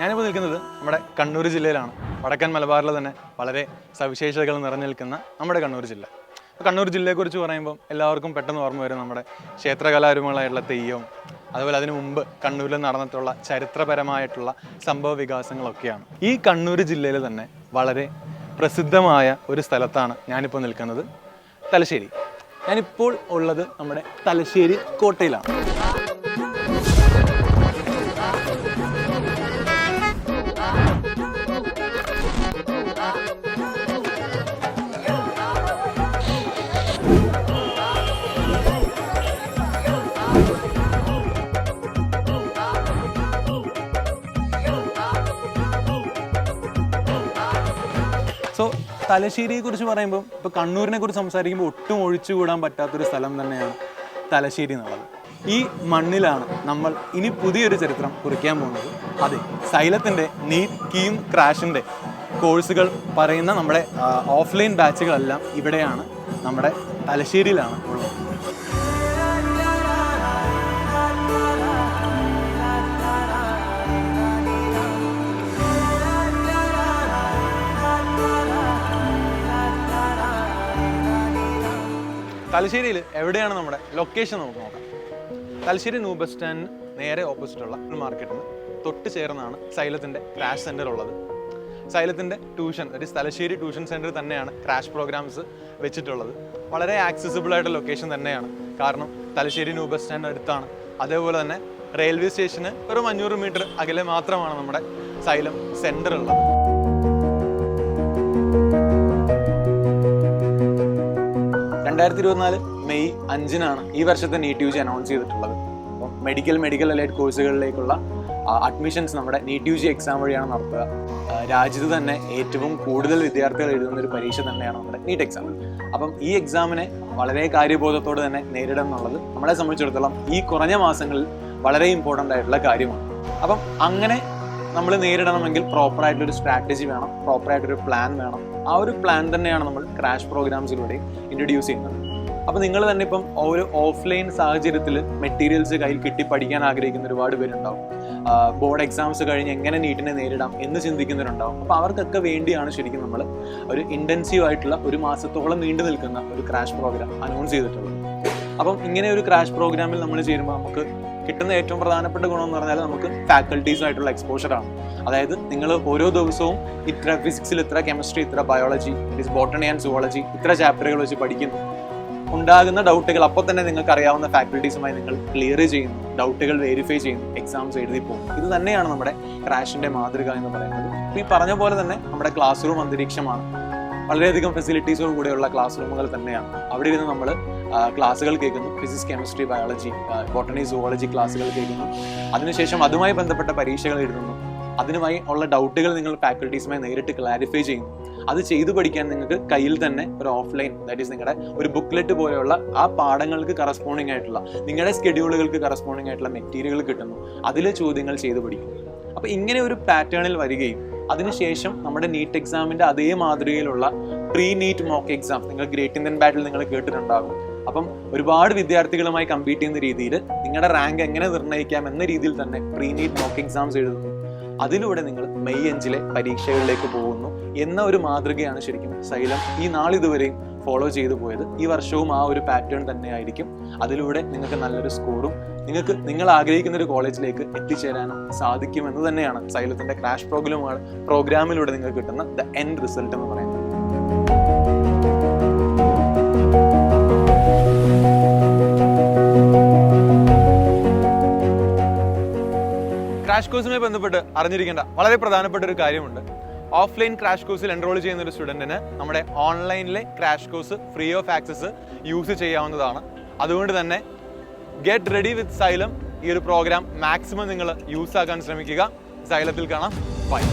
ഞാനിപ്പോൾ നിൽക്കുന്നത് നമ്മുടെ കണ്ണൂർ ജില്ലയിലാണ്. വടക്കൻ മലബാറിൽ തന്നെ വളരെ സവിശേഷതകൾ നിറഞ്ഞു നിൽക്കുന്ന നമ്മുടെ കണ്ണൂർ ജില്ല. കണ്ണൂർ ജില്ലയെക്കുറിച്ച് പറയുമ്പോൾ എല്ലാവർക്കും പെട്ടെന്ന് ഓർമ്മ വരും നമ്മുടെ ക്ഷേത്രകലാരൂപങ്ങളായിട്ടുള്ള തെയ്യവും, അതുപോലെ അതിനു മുമ്പ് കണ്ണൂരിൽ നടന്നിട്ടുള്ള ചരിത്രപരമായിട്ടുള്ള സംഭവ വികാസങ്ങളൊക്കെയാണ്. ഈ കണ്ണൂർ ജില്ലയിൽ തന്നെ വളരെ പ്രസിദ്ധമായ ഒരു സ്ഥലത്താണ് ഞാനിപ്പോൾ നിൽക്കുന്നത്, തലശ്ശേരി. ഞാനിപ്പോൾ ഉള്ളത് നമ്മുടെ തലശ്ശേരി കോട്ടയിലാണ്. സോ തലശ്ശേരിയെക്കുറിച്ച് പറയുമ്പോൾ ഇപ്പോൾ കണ്ണൂരിനെ കുറിച്ച് സംസാരിക്കുമ്പോൾ ഒട്ടും ഒഴിച്ചുകൂടാൻ പറ്റാത്തൊരു സ്ഥലം തന്നെയാണ് തലശ്ശേരി എന്നുള്ളത്. ഈ മണ്ണിലാണ് നമ്മൾ ഇനി പുതിയൊരു ചരിത്രം കുറിക്കാൻ പോകുന്നത്. അതെ, സൈലത്തിൻ്റെ നീറ്റ്, കീം, ക്രാഷിൻ്റെ കോഴ്സുകൾ പറയുന്ന നമ്മുടെ ഓഫ്ലൈൻ ബാച്ചുകളെല്ലാം ഇവിടെയാണ്, നമ്മുടെ തലശ്ശേരിയിലാണ് ഉള്ളത്. തലശ്ശേരിയിൽ എവിടെയാണ് നമ്മുടെ ലൊക്കേഷൻ നമുക്ക് നോക്കാം. തലശ്ശേരി ന്യൂ ബസ് സ്റ്റാൻഡിന് നേരെ ഓപ്പോസിറ്റുള്ള ഒരു മാർക്കറ്റിന് തൊട്ട് ചേർന്നാണ് സൈലത്തിൻ്റെ ക്രാഷ് സെൻറ്റർ ഉള്ളത്. സൈലത്തിൻ്റെ ട്യൂഷൻ, തലശ്ശേരി ട്യൂഷൻ സെൻറ്റർ തന്നെയാണ് ക്രാഷ് പ്രോഗ്രാംസ് വെച്ചിട്ടുള്ളത്. വളരെ ആക്സസിബിൾ ആയിട്ടുള്ള ലൊക്കേഷൻ തന്നെയാണ്, കാരണം തലശ്ശേരി ന്യൂ ബസ് സ്റ്റാൻഡ് അടുത്താണ്. അതേപോലെ തന്നെ റെയിൽവേ സ്റ്റേഷന് ഒരു 500 മീറ്റർ അകലെ മാത്രമാണ് നമ്മുടെ സൈലം സെൻറ്റർ ഉള്ളത്. മെയ് 5 ഈ വർഷത്തെ നീറ്റ് യു ജി അനൗൺസ് ചെയ്തിട്ടുള്ളത്. അപ്പം മെഡിക്കൽ അലൈഡ് കോഴ്സുകളിലേക്കുള്ള അഡ്മിഷൻസ് നമ്മുടെ നീറ്റ് യു ജി എക്സാം വഴിയാണ് നടത്തുക. രാജ്യത്ത് തന്നെ ഏറ്റവും കൂടുതൽ വിദ്യാർത്ഥികൾ എഴുതുന്ന ഒരു പരീക്ഷ തന്നെയാണ് നമ്മുടെ നീറ്റ് എക്സാം. അപ്പം ഈ എക്സാമിനെ വളരെ കാര്യബോധത്തോടെ തന്നെ നേരിടുക എന്നുള്ളത് നമ്മളെ സംബന്ധിച്ചിടത്തോളം ഈ കുറഞ്ഞ മാസങ്ങളിൽ വളരെ ഇമ്പോർട്ടൻ്റ് ആയിട്ടുള്ള കാര്യമാണ്. അപ്പം അങ്ങനെ നമ്മൾ നേരിടണമെങ്കിൽ പ്രോപ്പറായിട്ടൊരു സ്ട്രാറ്റജി വേണം, പ്രോപ്പറായിട്ടൊരു പ്ലാൻ വേണം. ആ ഒരു പ്ലാൻ തന്നെയാണ് നമ്മൾ ക്രാഷ് പ്രോഗ്രാംസിലൂടെ ഇൻട്രൊഡ്യൂസ് ചെയ്യുന്നത്. അപ്പോൾ നിങ്ങൾ തന്നെ ഇപ്പം ഒരു ഓഫ്ലൈൻ സാഹചര്യത്തിൽ മെറ്റീരിയൽസ് കയ്യിൽ കിട്ടി പഠിക്കാൻ ആഗ്രഹിക്കുന്ന ഒരുപാട് പേരുണ്ടാവും. ബോർഡ് എക്സാംസ് കഴിഞ്ഞ് എങ്ങനെ നീറ്റിനെ നേരിടാം എന്ന് ചിന്തിക്കുന്നവരുണ്ടാവും. അപ്പോൾ അവർക്കൊക്കെ വേണ്ടിയാണ് ശരിക്കും നമ്മൾ ഒരു ഇൻറ്റൻസീവ് ആയിട്ടുള്ള 1 മാസത്തോളം നീണ്ടു നിൽക്കുന്ന ഒരു ക്രാഷ് പ്രോഗ്രാം അനൗൺസ് ചെയ്തിട്ടുള്ളത്. അപ്പം ഇങ്ങനെ ഒരു ക്രാഷ് പ്രോഗ്രാമിൽ നമ്മൾ ചേരുമ്പോൾ നമുക്ക് കിട്ടുന്ന ഏറ്റവും പ്രധാനപ്പെട്ട ഗുണം എന്ന് പറഞ്ഞാൽ നമുക്ക് ഫാക്കൽറ്റീസുമായിട്ടുള്ള എക്സ്പോഷറാണ്. അതായത് നിങ്ങൾ ഓരോ ദിവസവും ഇത്ര ഫിസിക്സിൽ, ഇത്ര കെമിസ്ട്രി, ഇത്ര ബയോളജി, ബോട്ടണി ആൻഡ് സുവോളജി, ഇത്ര ചാപ്റ്ററുകൾ വെച്ച് പഠിക്കുന്നു. ഉണ്ടാകുന്ന ഡൗട്ടുകൾ അപ്പോൾ തന്നെ നിങ്ങൾക്ക് അറിയാവുന്ന ഫാക്കൽറ്റീസുമായി നിങ്ങൾ ക്ലിയർ ചെയ്യുന്നു, ഡൗട്ടുകൾ വെരിഫൈ ചെയ്യുന്നു, എക്സാംസ് എഴുതി പോകും. ഇത് തന്നെയാണ് നമ്മുടെ ക്രാഷിൻ്റെ മാതൃക എന്ന് പറയുന്നത്. ഈ പറഞ്ഞ പോലെ തന്നെ നമ്മുടെ ക്ലാസ് റൂം അന്തരീക്ഷമാണ്. വളരെയധികം ഫെസിലിറ്റീസോട് കൂടെയുള്ള ക്ലാസ് റൂമുകൾ തന്നെയാണ്. അവിടെ ഇരുന്ന് നമ്മൾ ക്ലാസ്സുകൾ കേൾക്കുന്നു, physics, chemistry, biology, botany, zoology ക്ലാസ്സുകൾ കേൾക്കുന്നു. അതിനുശേഷം അതുമായി ബന്ധപ്പെട്ട പരീക്ഷകൾ എഴുതുന്നു. അതിനുമായി ഉള്ള ഡൗട്ടുകൾ നിങ്ങൾ ഫാക്കൽറ്റീസുമായി നേരിട്ട് ക്ലാരിഫൈ ചെയ്യുന്നു. അത് ചെയ്തു പഠിക്കാൻ നിങ്ങൾക്ക് കയ്യിൽ തന്നെ ഒരു ഓഫ്ലൈൻ, ദാറ്റ് ഈസ് നിങ്ങളുടെ ഒരു ബുക്ക്ലെറ്റ് പോലെയുള്ള ആ പാഠങ്ങൾക്ക് കറസ്പോണ്ടിങ് ആയിട്ടുള്ള, നിങ്ങളുടെ സ്കെഡ്യൂളുകൾക്ക് കറസ്പോണ്ടിങ് ആയിട്ടുള്ള മെറ്റീരിയൽ കിട്ടുന്നു. അതിൽ ചോദ്യങ്ങൾ ചെയ്തു പഠിക്കുന്നു. അപ്പോൾ ഇങ്ങനെ ഒരു പാറ്റേണിൽ വരികയും അതിനുശേഷം നമ്മുടെ നീറ്റ് എക്സാമിൻ്റെ അതേ മാതൃകയിലുള്ള പ്രീ നീറ്റ് മോക്ക് എക്സാം, നിങ്ങൾ ഗ്രേറ്റ് ഇന്ത്യൻ ബാറ്റിൽ നിങ്ങൾ കേട്ടിട്ടുണ്ടാകും. അപ്പം ഒരുപാട് വിദ്യാർത്ഥികളുമായി കമ്പീറ്റ് ചെയ്യുന്ന രീതിയിൽ നിങ്ങളുടെ റാങ്ക് എങ്ങനെ നിർണ്ണയിക്കാം എന്ന രീതിയിൽ തന്നെ പ്രീ നീറ്റ് മോക്ക് എക്സാംസ് എഴുതുന്നു. അതിലൂടെ നിങ്ങൾ മെയ് 5 പരീക്ഷകളിലേക്ക് പോകുന്നു എന്ന ഒരു മാതൃകയാണ് ശരിക്കും സൈലം ഈ നാളിതുവരെയും ഫോളോ ചെയ്തു പോയത്. ഈ വർഷവും ആ ഒരു പാറ്റേൺ തന്നെയായിരിക്കും. അതിലൂടെ നിങ്ങൾക്ക് നല്ലൊരു സ്കോറും നിങ്ങൾ ആഗ്രഹിക്കുന്ന ഒരു കോളേജിലേക്ക് എത്തിച്ചേരാനും സാധിക്കുമെന്ന് തന്നെയാണ് സൈലത്തിൻ്റെ ക്രാഷ് പ്രോഗ്രാമിലൂടെ നിങ്ങൾക്ക് കിട്ടുന്ന ദ എൻഡ് റിസൾട്ട് എന്ന് പറയുന്നത്. ക്രാഷ് കോഴ്സുമായി ബന്ധപ്പെട്ട് അറിഞ്ഞിരിക്കേണ്ട വളരെ പ്രധാനപ്പെട്ട ഒരു കാര്യമുണ്ട്. ഓഫ്ലൈൻ ക്രാഷ് കോഴ്സിൽ എൻറോൾ ചെയ്യുന്ന ഒരു സ്റ്റുഡൻറ്റിന് നമ്മുടെ ഓൺലൈനിലെ crash course free of access use ചെയ്യാവുന്നതാണ്. അതുകൊണ്ട് തന്നെ ഗെറ്റ് റെഡി വിത്ത് സൈലം. ഈ ഒരു പ്രോഗ്രാം മാക്സിമം നിങ്ങൾ യൂസ് ആക്കാൻ ശ്രമിക്കുക. സൈലത്തിൽ കാണാം. ബൈ.